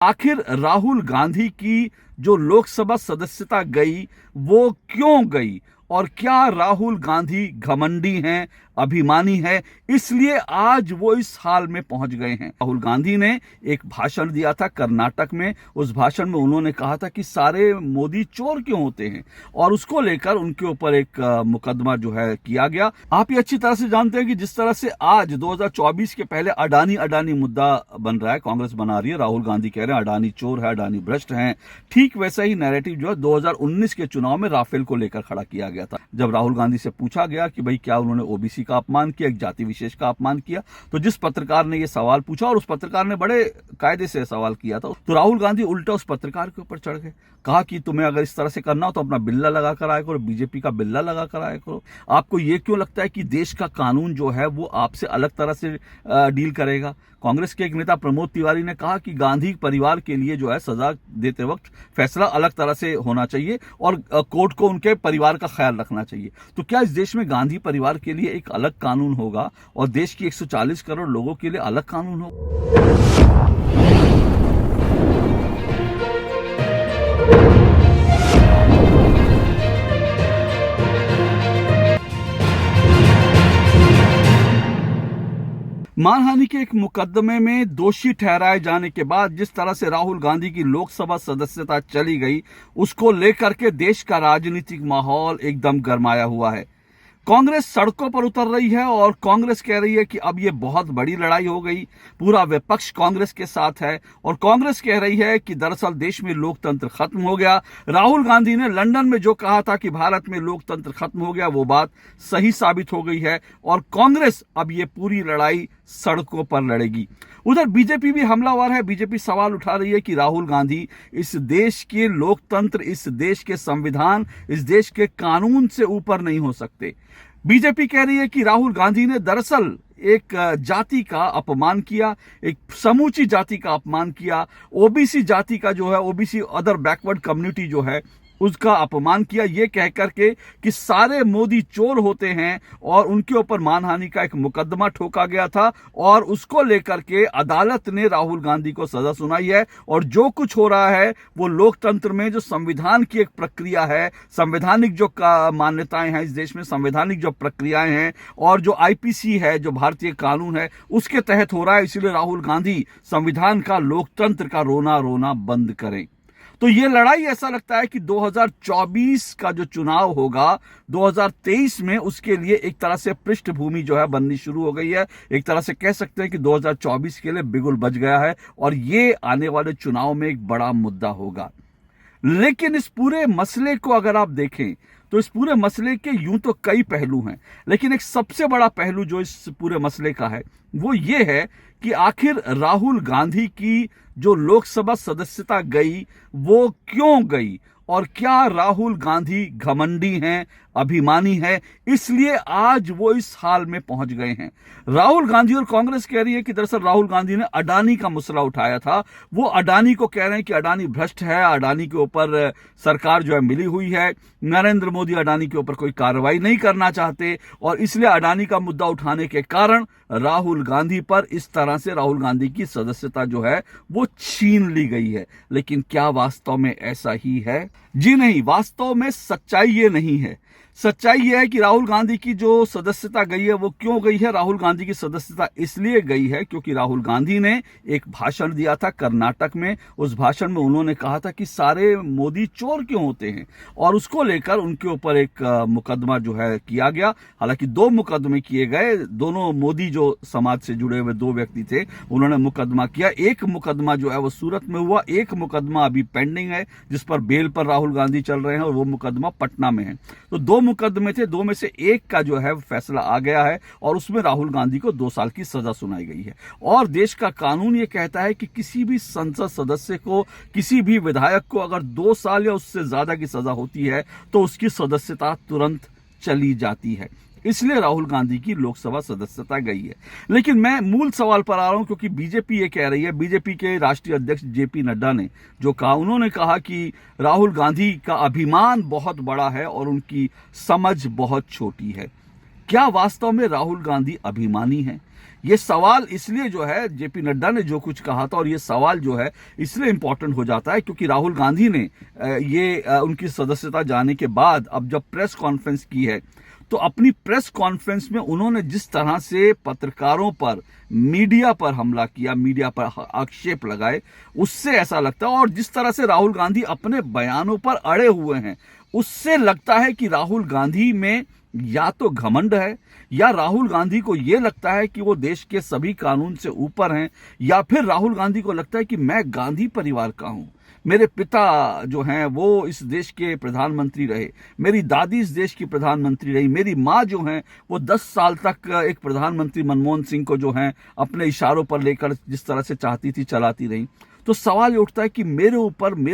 आखिर राहुल गांधी की जो लोकसभा सदस्यता गई वो क्यों गई और क्या राहुल गांधी घमंडी हैं, अभिमानी है, इसलिए आज वो इस हाल में पहुंच गए हैं। राहुल गांधी ने एक भाषण दिया था कर्नाटक में। उस भाषण में उन्होंने कहा था कि सारे मोदी चोर क्यों होते हैं और उसको लेकर उनके ऊपर एक मुकदमा जो है किया गया। आप ये अच्छी तरह से जानते हैं कि जिस तरह से आज 2024 के पहले अडानी अडानी मुद्दा बन रहा है, कांग्रेस बना रही है, राहुल गांधी कह रहे हैं अडानी चोर है, अडानी भ्रष्ट हैं, ठीक वैसा ही नैरेटिव जो है 2019 के चुनाव में राफेल को लेकर खड़ा किया गया था। जब राहुल गांधी से पूछा गया कि भाई क्या उन्होंने ओबीसी का अपमान किया, एक जाति विशेष का अपमान किया, तो जिस पत्रकार ने यह सवाल पूछा और उस पत्रकार ने बड़े कायदे से सवाल किया था, तो राहुल गांधी उल्टा उस पत्रकार के ऊपर चढ़ गए। कहा कि तुम्हें अगर इस तरह से करना हो तो अपना बिल्ला लगा कर आया करो, बीजेपी का बिल्ला लगा कर आया करो। आपको ये क्यों लगता है कि देश का कानून जो है वो आपसे अलग तरह से डील करेगा? कांग्रेस के एक नेता प्रमोद तिवारी ने कहा कि गांधी परिवार के लिए जो है सजा देते वक्त फैसला अलग तरह से होना चाहिए और कोर्ट को उनके परिवार का ख्याल रखना चाहिए। तो क्या इस देश में गांधी परिवार के लिए एक अलग कानून होगा और देश की 140 करोड़ लोगों के लिए अलग कानून होगा? मानहानि के एक मुकदमे में दोषी ठहराए जाने के बाद जिस तरह से राहुल गांधी की लोकसभा सदस्यता चली गई, उसको लेकर के देश का राजनीतिक माहौल एकदम गरमाया हुआ है। कांग्रेस सड़कों पर उतर रही है और कांग्रेस कह रही है कि अब ये बहुत बड़ी लड़ाई हो गई, पूरा विपक्ष कांग्रेस के साथ है और कांग्रेस कह रही है कि दरअसल देश में लोकतंत्र खत्म हो गया। राहुल गांधी ने लंदन में जो कहा था कि भारत में लोकतंत्र खत्म हो गया, वो बात सही साबित हो गई है और कांग्रेस अब ये पूरी लड़ाई सड़कों पर लड़ेगी। उधर बीजेपी भी हमलावर है। बीजेपी सवाल उठा रही है कि राहुल गांधी इस देश के लोकतंत्र, इस देश के संविधान, इस देश के कानून से ऊपर नहीं हो सकते। बीजेपी कह रही है कि राहुल गांधी ने दरअसल एक जाति का अपमान किया, एक समूची जाति का अपमान किया, ओबीसी जाति का जो है, ओबीसी अदर बैकवर्ड कम्युनिटी जो है उसका अपमान किया, ये कह करके कि सारे मोदी चोर होते हैं और उनके ऊपर मानहानि का एक मुकदमा ठोका गया था और उसको लेकर के अदालत ने राहुल गांधी को सजा सुनाई है। और जो कुछ हो रहा है वो लोकतंत्र में जो संविधान की एक प्रक्रिया है, संवैधानिक जो मान्यताएं हैं इस देश में, संवैधानिक जो प्रक्रियाएं हैं और जो आईपीसी है, जो भारतीय कानून है, उसके तहत हो रहा है। इसलिए राहुल गांधी संविधान का, लोकतंत्र का रोना रोना बंद करें। तो ये लड़ाई ऐसा लगता है कि 2024 का जो चुनाव होगा 2023 में, उसके लिए एक तरह से पृष्ठभूमि जो है बननी शुरू हो गई है। एक तरह से कह सकते हैं कि 2024 के लिए बिगुल बज गया है और ये आने वाले चुनाव में एक बड़ा मुद्दा होगा। लेकिन इस पूरे मसले को अगर आप देखें तो इस पूरे मसले के यूं तो कई पहलू हैं, लेकिन एक सबसे बड़ा पहलू जो इस पूरे मसले का है वो ये है कि आखिर राहुल गांधी की जो लोकसभा सदस्यता गई वो क्यों गई और क्या राहुल गांधी घमंडी हैं, अभिमानी है, इसलिए आज वो इस हाल में पहुंच गए हैं। राहुल गांधी और कांग्रेस कह रही है कि दरअसल राहुल गांधी ने अडानी का मसला उठाया था। वो अडानी को कह रहे हैं कि अडानी भ्रष्ट है, अडानी के ऊपर सरकार जो है मिली हुई है, नरेंद्र मोदी अडानी के ऊपर कोई कार्रवाई नहीं करना चाहते और इसलिए अडानी का मुद्दा उठाने के कारण राहुल गांधी पर इस तरह से राहुल गांधी की सदस्यता जो है वो छीन ली गई है। लेकिन क्या वास्तव में ऐसा ही है? जी नहीं, वास्तव में सच्चाई ये नहीं है। सच्चाई यह है कि राहुल गांधी की जो सदस्यता गई है वो क्यों गई है? राहुल गांधी की सदस्यता इसलिए गई है क्योंकि राहुल गांधी ने एक भाषण दिया था कर्नाटक में। उस भाषण में उन्होंने कहा था कि सारे मोदी चोर क्यों होते हैं और उसको लेकर उनके ऊपर एक मुकदमा जो है किया गया। हालांकि 2 मुकदमे किए गए, दोनों मोदी जो समाज से जुड़े हुए 2 व्यक्ति थे, उन्होंने मुकदमा किया। एक मुकदमा जो है वो सूरत में हुआ, एक मुकदमा अभी पेंडिंग है जिस पर बेल पर राहुल गांधी चल रहे हैं और वो मुकदमा पटना में है। तो 2 मुकदमे थे, 2 में से एक का जो है फैसला आ गया है और उसमें राहुल गांधी को 2 साल की सजा सुनाई गई है। और देश का कानून ये कहता है कि किसी भी संसद सदस्य को, किसी भी विधायक को अगर 2 साल या उससे ज्यादा की सजा होती है तो उसकी सदस्यता तुरंत चली जाती है। इसलिए राहुल गांधी की लोकसभा सदस्यता गई है। लेकिन मैं मूल सवाल पर आ रहा हूं क्योंकि बीजेपी ये कह रही है, बीजेपी के राष्ट्रीय अध्यक्ष जेपी नड्डा ने जो कहा, उन्होंने कहा कि राहुल गांधी का अभिमान बहुत बड़ा है और उनकी समझ बहुत छोटी है। क्या वास्तव में राहुल गांधी अभिमानी हैं? ये सवाल इसलिए जो है, जेपी नड्डा ने जो कुछ कहा था, और ये सवाल जो है इसलिए इंपॉर्टेंट हो जाता है क्योंकि राहुल गांधी ने उनकी सदस्यता जाने के बाद अब जब प्रेस कॉन्फ्रेंस की है, तो अपनी प्रेस कॉन्फ्रेंस में उन्होंने जिस तरह से पत्रकारों पर, मीडिया पर हमला किया, मीडिया पर आक्षेप लगाए, उससे ऐसा लगता है, और जिस तरह से राहुल गांधी अपने बयानों पर अड़े हुए हैं, उससे लगता है कि राहुल गांधी में या तो घमंड है, या राहुल गांधी को यह लगता है कि वो देश के सभी कानून से ऊपर हैं, या फिर राहुल गांधी को लगता है कि मैं गांधी परिवार का हूं, मेरे पिता जो हैं वो इस देश के प्रधानमंत्री रहे, मेरी दादी इस देश की प्रधानमंत्री रही, मेरी माँ जो हैं वो 10 साल तक एक प्रधानमंत्री मनमोहन सिंह को जो हैं अपने इशारों पर लेकर जिस तरह से चाहती थी चलाती रही। तो सवाल ये उठता है कि मेरे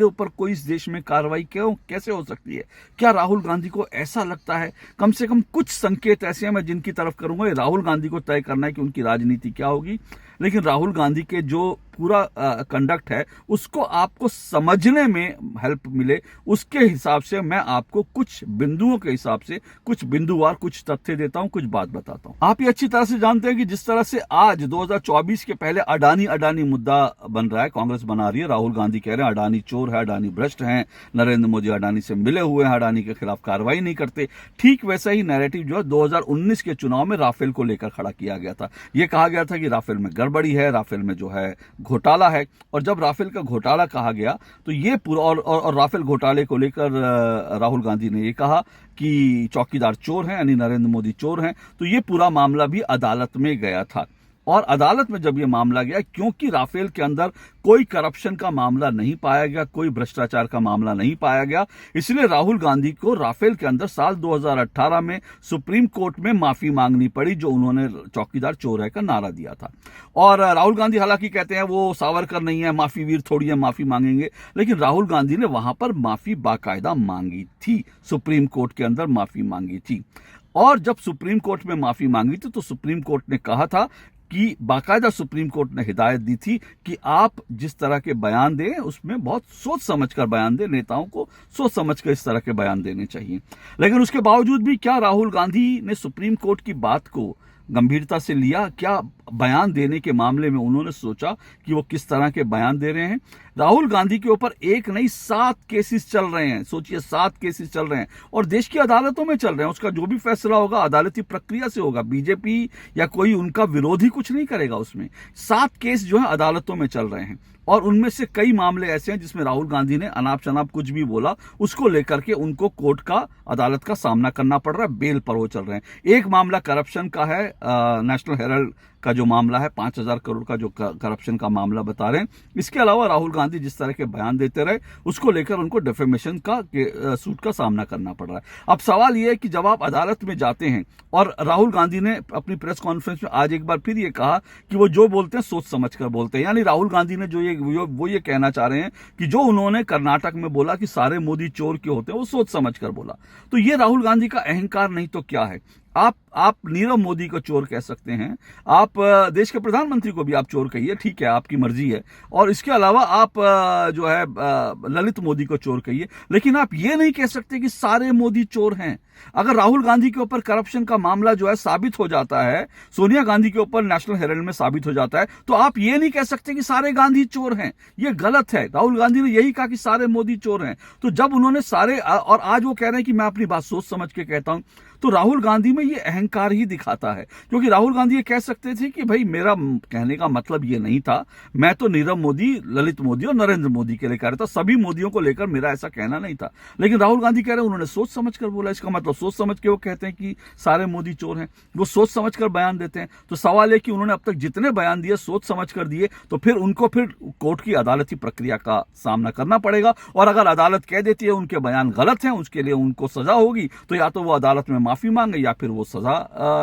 ऊपर कोई इस देश में कार्रवाई क्यों, कैसे हो सकती है? क्या राहुल गांधी को ऐसा लगता है? कम से कम कुछ संकेत ऐसे हैं, मैं जिनकी तरफ करूंगा, ये राहुल गांधी को तय करना है कि उनकी राजनीति क्या होगी। लेकिन राहुल गांधी के जो पूरा कंडक्ट है उसको आपको समझने में हेल्प मिले, उसके हिसाब से मैं आपको कुछ बिंदुओं के हिसाब से कुछ बिंदुवार कुछ तथ्य देता हूं, कुछ बात बताता हूं। आप ये अच्छी तरह से जानते हैं कि जिस तरह से आज 2024 के पहले अडानी मुद्दा बन रहा है, कांग्रेस बना रही है, राहुल गांधी कह रहे हैं अडानी चोर है, अडानी भ्रष्ट हैं, नरेंद्र मोदी अडानी से मिले हुए हैं, अडानी के खिलाफ कार्रवाई नहीं करते। ठीक वैसा ही नैरेटिव जो है 2019 के चुनाव में राफेल को लेकर खड़ा किया गया था। यह कहा गया था कि राफेल में गड़बड़ी है, राफेल में जो है घोटाला है, और जब राफेल का घोटाला कहा गया तो ये पूरा और राफेल घोटाले को लेकर राहुल गांधी ने ये कहा कि चौकीदार चोर हैं, यानी नरेंद्र मोदी चोर हैं। तो ये पूरा मामला भी अदालत में गया था, और अदालत में जब ये मामला गया, क्योंकि राफेल के अंदर कोई करप्शन का मामला नहीं पाया गया, कोई भ्रष्टाचार का मामला नहीं पाया गया, इसलिए राहुल गांधी को राफेल के अंदर साल 2018 में सुप्रीम कोर्ट में माफी मांगनी पड़ी, जो उन्होंने चौकीदार चोर है का नारा दिया था। और राहुल गांधी हालांकि कहते हैं वो सावरकर नहीं है, माफी वीर थोड़ी है, माफी मांगेंगे, लेकिन राहुल गांधी ने वहां पर माफी बाकायदा मांगी थी, सुप्रीम कोर्ट के अंदर माफी मांगी थी। और जब सुप्रीम कोर्ट में माफी मांगी थी तो सुप्रीम कोर्ट ने कहा था कि बाकायदा सुप्रीम कोर्ट ने हिदायत दी थी कि आप जिस तरह के बयान दें उसमें बहुत सोच समझकर बयान दें, नेताओं को सोच समझकर इस तरह के बयान देने चाहिए। लेकिन उसके बावजूद भी क्या राहुल गांधी ने सुप्रीम कोर्ट की बात को गंभीरता से लिया? क्या बयान देने के मामले में उन्होंने सोचा कि वो किस तरह के बयान दे रहे हैं? राहुल गांधी के ऊपर एक नहीं 7 केसेस चल रहे हैं, सोचिए 7 केसेस चल रहे हैं, और देश की अदालतों में चल रहे हैं। उसका जो भी फैसला होगा अदालती प्रक्रिया से होगा, बीजेपी या कोई उनका विरोधी कुछ नहीं करेगा उसमें। 7 केस जो है अदालतों में चल रहे हैं, और उनमें से कई मामले ऐसे हैं जिसमें राहुल गांधी ने अनाप शनाप कुछ भी बोला, उसको लेकर के उनको कोर्ट का, अदालत का सामना करना पड़ रहा है, बेल पर वो चल रहे हैं। एक मामला करप्शन का है, नेशनल हेराल्ड का जो मामला है, 5,000 करोड़ का जो करप्शन का मामला बता रहे हैं। इसके अलावा राहुल गांधी जिस तरह के बयान देते रहे, उसको लेकर उनको डिफेमेशन का सूट का सामना करना पड़ रहा है। अब सवाल यह है कि जब आप अदालत में जाते हैं, और राहुल गांधी ने अपनी प्रेस कॉन्फ्रेंस में आज एक बार फिर ये कहा कि वो जो बोलते हैं सोच समझ कर बोलते हैं, यानी राहुल गांधी ने वो ये कहना चाह रहे हैं कि जो उन्होंने कर्नाटक में बोला कि सारे मोदी चोर क्यों होते हैं, वो सोच समझ कर बोला। तो ये राहुल गांधी का अहंकार नहीं तो क्या है? आप नीरव मोदी को चोर कह सकते हैं, आप देश के प्रधानमंत्री को भी आप चोर कहिए, ठीक है, आपकी मर्जी है, और इसके अलावा आप जो है ललित मोदी को चोर कहिए, लेकिन आप ये नहीं कह सकते कि सारे मोदी चोर हैं। अगर राहुल गांधी के ऊपर करप्शन का मामला जो है साबित हो जाता है, सोनिया गांधी के ऊपर नेशनल हेराल्ड में साबित हो जाता है, तो आप ये नहीं कह सकते कि सारे गांधी चोर हैं। ये गलत है। राहुल गांधी ने यही कहा कि सारे मोदी चोर हैं। तो जब उन्होंने सारे, और आज वो कह रहे हैं कि मैं अपनी बात सोच समझ के कहता हूं, तो राहुल गांधी में ये अहंकार ही दिखाता है। क्योंकि राहुल गांधी ये कह सकते थे कि भाई मेरा कहने का मतलब ये नहीं था, मैं तो नीरव मोदी, ललित मोदी और नरेंद्र मोदी के लिए कह रहा था, सभी मोदियों को लेकर मेरा ऐसा कहना नहीं था। लेकिन राहुल गांधी कह रहे हैं उन्होंने सोच समझ कर बोला। इसका मतलब सोच समझ के वो कहते हैं कि सारे मोदी चोर हैं, वो सोच समझ कर बयान देते हैं। तो सवाल है कि उन्होंने अब तक जितने बयान दिए सोच समझ कर दिए, तो फिर उनको फिर कोर्ट की अदालती प्रक्रिया का सामना करना पड़ेगा। और अगर अदालत कह देती है उनके बयान गलत हैं, उसके लिए उनको सजा होगी, तो या तो वो अदालत में माफी मांगे या फिर वो सजा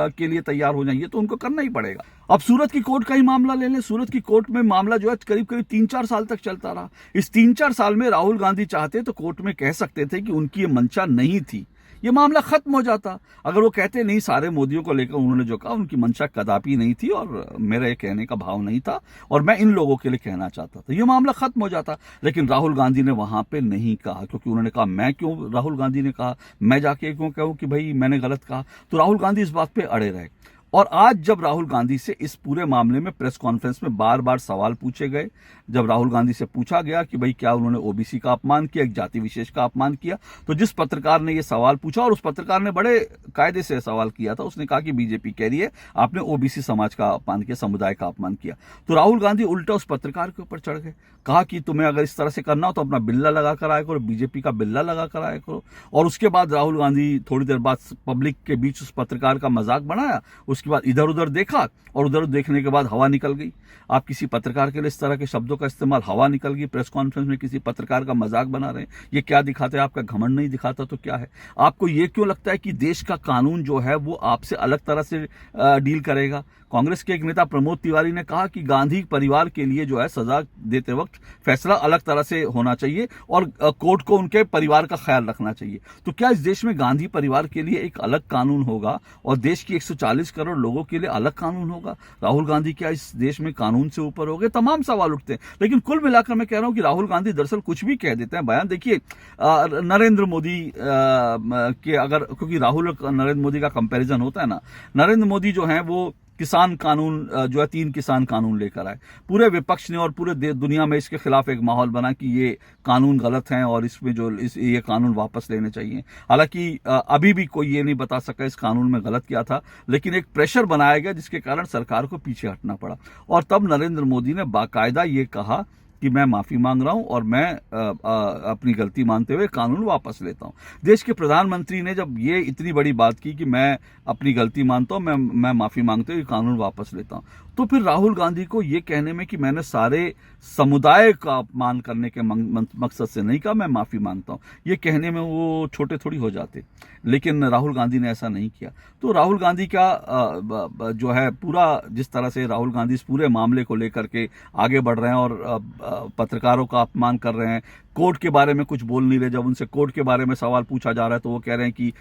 के लिए तैयार हो जाएंगे, तो उनको करना ही पड़ेगा। अब सूरत की कोर्ट का ही मामला ले लें। सूरत की कोर्ट में मामला जो है करीब करीब 3-4 साल तक चलता रहा। इस 3-4 साल में राहुल गांधी चाहते तो कोर्ट में कह सकते थे कि उनकी ये मंशा नहीं थी, ये मामला खत्म हो जाता। अगर वो कहते नहीं सारे मोदियों को लेकर उन्होंने जो कहा उनकी मंशा कदापि नहीं थी और मेरा ये कहने का भाव नहीं था और मैं इन लोगों के लिए कहना चाहता था, ये मामला खत्म हो जाता। लेकिन राहुल गांधी ने वहां पे नहीं कहा, क्योंकि उन्होंने कहा मैं क्यों, राहुल गांधी ने कहा मैं जाके क्यों कहूं कि भाई मैंने गलत कहा। तो राहुल गांधी इस बात पे अड़े रहे। और आज जब राहुल गांधी से इस पूरे मामले में प्रेस कॉन्फ्रेंस में बार बार सवाल पूछे गए, जब राहुल गांधी से पूछा गया कि भाई क्या उन्होंने ओबीसी का अपमान किया, एक जाति विशेष का अपमान किया, तो जिस पत्रकार ने यह सवाल पूछा, और उस पत्रकार ने बड़े कायदे से सवाल किया था, उसने कहा कि बीजेपी कह रही है आपने ओबीसी समाज का अपमान किया, समुदाय का अपमान किया। तो राहुल गांधी उल्टा उस पत्रकार के ऊपर चढ़ गए, कहा कि तुम्हें अगर इस तरह से करना हो तो अपना बिल्ला लगा कर आया करो, बीजेपी का बिल्ला लगा कर आया करो। और उसके बाद राहुल गांधी थोड़ी देर बाद पब्लिक के बीच उस पत्रकार का मजाक बनाया, उसके बाद इधर उधर देखा और उधर देखने के बाद हवा निकल गई। आप किसी पत्रकार के लिए इस तरह के शब्दों का इस्तेमाल, हवा निकल गई, प्रेस कॉन्फ्रेंस में किसी पत्रकार का मजाक बना रहे हैं, ये क्या दिखाते हैं? आपका घमंड नहीं दिखाता तो क्या है? आपको ये क्यों लगता है कि देश का कानून जो है वो आपसे अलग तरह से डील करेगा? कांग्रेस के एक नेता प्रमोद तिवारी ने कहा कि गांधी परिवार के लिए जो है सजा देते वक्त फैसला अलग तरह से होना चाहिए और कोर्ट को उनके परिवार का ख्याल रखना चाहिए। तो क्या इस देश में गांधी परिवार के लिए एक अलग कानून होगा और देश की 140 करोड़ लोगों के लिए अलग कानून होगा? राहुल गांधी क्या इस देश में कानून से ऊपर हो गए? तमाम सवाल उठते हैं। लेकिन कुल मिलाकर मैं कह रहा हूं कि राहुल गांधी दरअसल कुछ भी कह देते हैं। बयान देखिए नरेंद्र मोदी के, अगर क्योंकि राहुल और नरेंद्र मोदी का कंपैरिजन होता है ना, नरेंद्र मोदी जो है वो किसान कानून जो है 3 किसान कानून लेकर आए। पूरे विपक्ष ने और पूरे दुनिया में इसके खिलाफ एक माहौल बना कि ये कानून गलत हैं और इसमें जो ये कानून वापस लेने चाहिए। हालांकि अभी भी कोई ये नहीं बता सका इस कानून में गलत क्या था, लेकिन एक प्रेशर बनाया गया जिसके कारण सरकार को पीछे हटना पड़ा। और तब नरेंद्र मोदी ने बाकायदा ये कहा कि मैं माफी मांग रहा हूं और मैं अपनी गलती मानते हुए कानून वापस लेता हूं। देश के प्रधानमंत्री ने जब ये इतनी बड़ी बात की कि मैं अपनी गलती मानता हूं, मैं माफी मांगते हुए कानून वापस लेता हूं, तो फिर राहुल गांधी को ये कहने में कि मैंने सारे समुदाय का अपमान करने के मकसद से नहीं कहा, मैं माफी मांगता हूं, ये कहने में वो छोटे थोड़ी हो जाते। लेकिन राहुल गांधी ने ऐसा नहीं किया। तो राहुल गांधी का जो है पूरा, जिस तरह से राहुल गांधी इस पूरे मामले को लेकर के आगे बढ़ रहे हैं और पत्रकारों का अपमान कर रहे हैं, कोर्ट के बारे में कुछ बोल नहीं रहे। जब उनसे कोर्ट के बारे में सवाल पूछा जा रहा है तो वो कह रहे हैं कि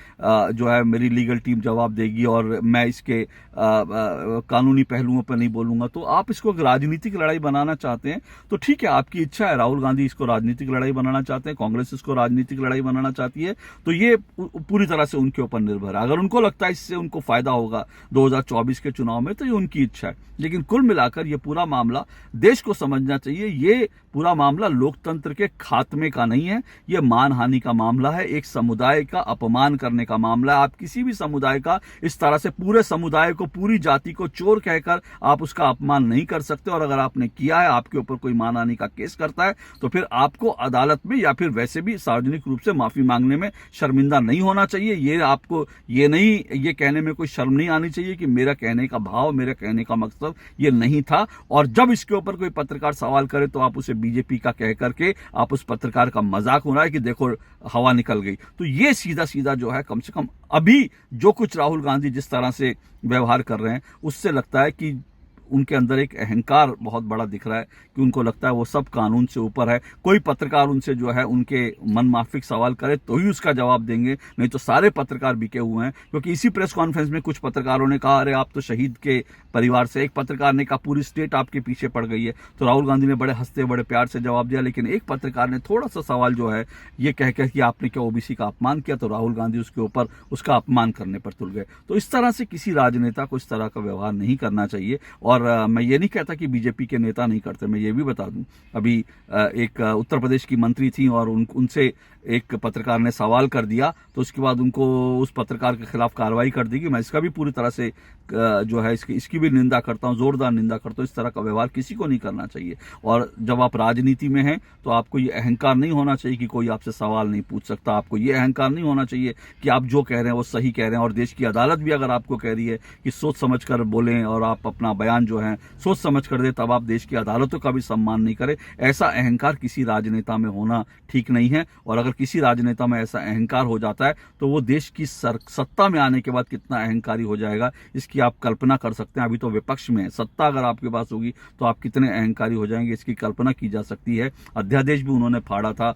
जो है मेरी लीगल टीम जवाब देगी और मैं इसके कानूनी पहलुओं पर नहीं बोलूंगा। तो आप इसको राजनीतिक लड़ाई बनाना चाहते हैं तो ठीक है, आपकी इच्छा है। राहुल गांधी इसको राजनीतिक लड़ाई बनाना चाहते हैं, कांग्रेस इसको राजनीतिक लड़ाई बनाना चाहती है, तो ये पूरी तरह से उनके ऊपर निर्भर है। अगर उनको लगता है इससे उनको फायदा होगा 2024 के चुनाव में तो ये उनकी इच्छा है। लेकिन कुल मिलाकर ये पूरा मामला देश को समझना चाहिए, ये पूरा मामला लोकतंत्र के खात्मे का नहीं है, ये मानहानि का मामला है, एक समुदाय का अपमान करने का मामला है। आप किसी भी समुदाय का इस तरह से पूरे समुदाय को, पूरी जाति को चोर कहकर आप उसका अपमान नहीं कर सकते। और अगर आपने किया है, आपके ऊपर कोई मानहानि का केस करता है तो फिर आपको अदालत में या फिर वैसे भी सार्वजनिक रूप से माफी मांगने में शर्मिंदा नहीं होना चाहिए। ये आपको ये कहने में कोई शर्म नहीं आनी चाहिए कि मेरा कहने का भाव, मेरा कहने का मकसद ये नहीं था। और जब इसके ऊपर कोई पत्रकार सवाल करे तो आप उसे बीजेपी का कह करके आप उस पत्रकार का मजाक हो रहा है कि देखो हवा निकल गई। तो ये सीधा सीधा जो है, कम से कम अभी जो कुछ राहुल गांधी जिस तरह से व्यवहार कर रहे हैं उससे लगता है कि उनके अंदर एक अहंकार बहुत बड़ा दिख रहा है कि उनको लगता है वो सब कानून से ऊपर है। कोई पत्रकार उनसे जो है उनके मन माफिक सवाल करे तो ही उसका जवाब देंगे, नहीं तो सारे पत्रकार बिके हुए हैं। क्योंकि इसी प्रेस कॉन्फ्रेंस में कुछ पत्रकारों ने कहा अरे आप तो शहीद के परिवार से, एक पत्रकार ने कहा पूरी स्टेट आपके पीछे पड़ गई है। तो राहुल गांधी ने बड़े हंसते बड़े प्यार से जवाब दिया। लेकिन एक पत्रकार ने थोड़ा सा सवाल जो है ये कह कि आपने क्या ओबीसी का अपमान किया, तो राहुल गांधी उसके ऊपर उसका अपमान करने पर तुल गए। तो इस तरह से किसी राजनेता को इस तरह का व्यवहार नहीं करना चाहिए। और मैं ये नहीं कहता कि बीजेपी के नेता नहीं करते। मैं ये भी बता दूं, अभी एक उत्तर प्रदेश की मंत्री थी और उनसे एक पत्रकार ने सवाल कर दिया तो उसके बाद उनको उस पत्रकार के खिलाफ कार्रवाई कर दी। कि मैं इसका भी पूरी तरह से जो है इसकी भी निंदा करता हूं, जोरदार निंदा करता हूं। इस तरह का व्यवहार किसी को नहीं करना चाहिए। और जब आप राजनीति में हैं तो आपको ये अहंकार नहीं होना चाहिए कि कोई आपसे सवाल नहीं पूछ सकता। आपको ये अहंकार नहीं होना चाहिए कि आप जो कह रहे हैं वो सही कह रहे हैं। और देश की अदालत भी अगर आपको कह रही है कि सोच समझ कर बोलें और आप अपना बयान जो है सोच समझ कर दे, तब आप देश की अदालतों का भी सम्मान नहीं करें। ऐसा अहंकार किसी राजनेता में होना ठीक नहीं है। और अगर किसी राजनेता में ऐसा अहंकार हो जाता है तो वो देश की सत्ता में आने के बाद कितना अहंकारी हो जाएगा इसकी इसकी आप कल्पना कर सकते हैं। अभी तो विपक्ष में है, सत्ता अगर आपके पास होगी तो आप कितने अहंकारी हो जाएंगे, इसकी कल्पना की जा सकती है। अध्यादेश भी उन्होंने फाड़ा था,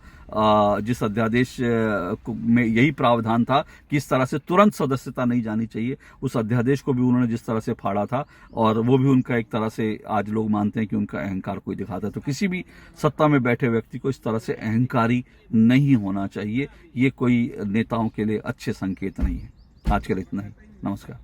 जिस अध्यादेश में यही प्रावधान था कि इस तरह से तुरंत सदस्यता नहीं जानी चाहिए, उस अध्यादेश को भी उन्होंने जिस तरह से फाड़ा था, और वो भी उनका एक तरह से आज लोग मानते हैं कि उनका अहंकार कोई दिखाता है। तो किसी भी सत्ता में बैठे व्यक्ति को इस तरह से अहंकारी नहीं होना चाहिए, ये कोई नेताओं के लिए अच्छे संकेत नहीं है। आज के लिए इतना ही, नमस्कार।